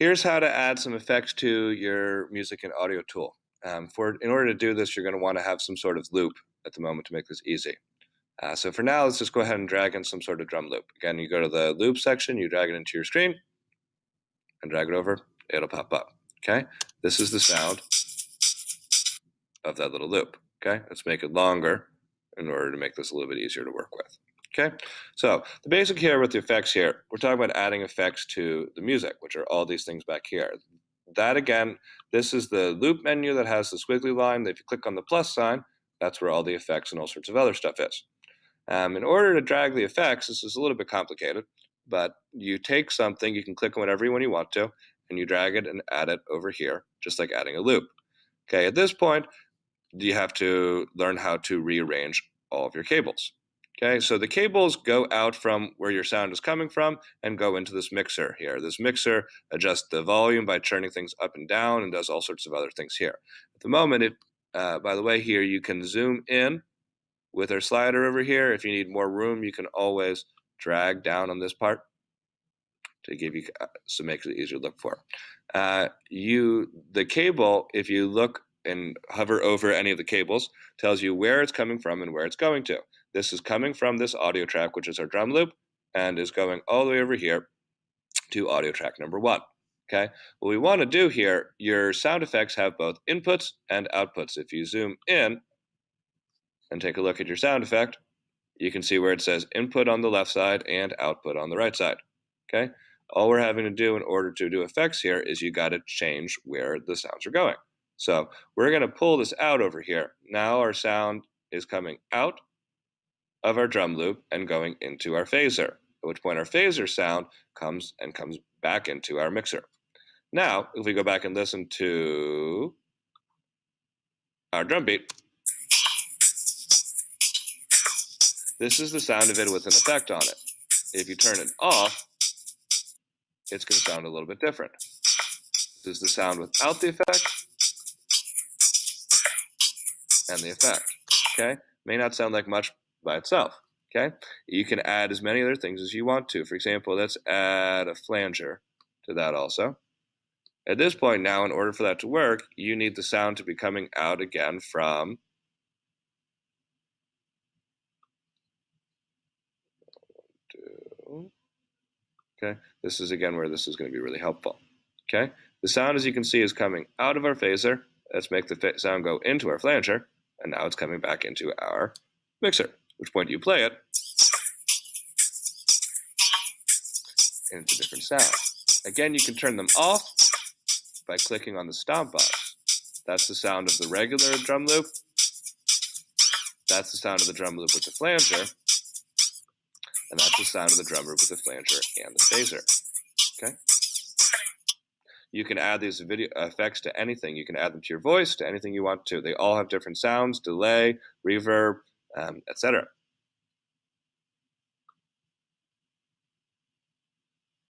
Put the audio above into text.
Here's how to add some effects to your music and audio tool. In order to do this, you're going to want to have some sort of loop at the moment to make this easy. So for now, let's just go ahead and drag in some sort of drum loop. Again, you go to the loop section, you drag it into your screen, and drag it over, it'll pop up. Okay, this is the sound of that little loop. Okay, let's make it longer in order to make this a little bit easier to work with. Okay, so the basic here with the effects here, we're talking about adding effects to the music, which are all these things back here. That again, this is the loop menu that has the squiggly line. If you click on the plus sign, that's where all the effects and all sorts of other stuff is. In order to drag the effects, this is a little bit complicated, but you take something, you can click on whatever one you want to, and you drag it and add it over here, just like adding a loop. Okay, at this point, you have to learn how to rearrange all of your cables. Okay, so the cables go out from where your sound is coming from and go into this mixer here. This mixer adjusts the volume by turning things up and down and does all sorts of other things here. At the moment, by the way, here you can zoom in with our slider over here. If you need more room, you can always drag down on this part to give you, so make it easier to look for. The cable, if you look and hover over any of the cables, tells you where it's coming from and where it's going to. This is coming from this audio track, which is our drum loop, and is going all the way over here to audio track number 1. Okay, what we want to do here, your sound effects have both inputs and outputs. If you zoom in and take a look at your sound effect, you can see where it says input on the left side and output on the right side. Okay, all we're having to do in order to do effects here is you got to change where the sounds are going. So we're going to pull this out over here. Now our sound is coming out of our drum loop and going into our phaser, at which point our phaser sound comes back into our mixer. Now, if we go back and listen to our drum beat, this is the sound of it with an effect on it. If you turn it off, it's going to sound a little bit different. This is the sound without the effect and the effect. Okay, may not sound like much by itself. Okay, you can add as many other things as you want to. For example, let's add a flanger to that also. At this point now, in order for that to work, you need the sound to be coming out again from okay, this is again where this is going to be really helpful. Okay, the sound, as you can see, is coming out of our phaser. Let's make the sound go into our flanger, and now it's coming back into our mixer, at which point you play it, and it's a different sound. Again, you can turn them off by clicking on the stomp box. That's the sound of the regular drum loop. That's the sound of the drum loop with the flanger. And that's the sound of the drum loop with the flanger and the phaser. Okay? You can add these video effects to anything. You can add them to your voice, to anything you want to. They all have different sounds, delay, reverb, etc.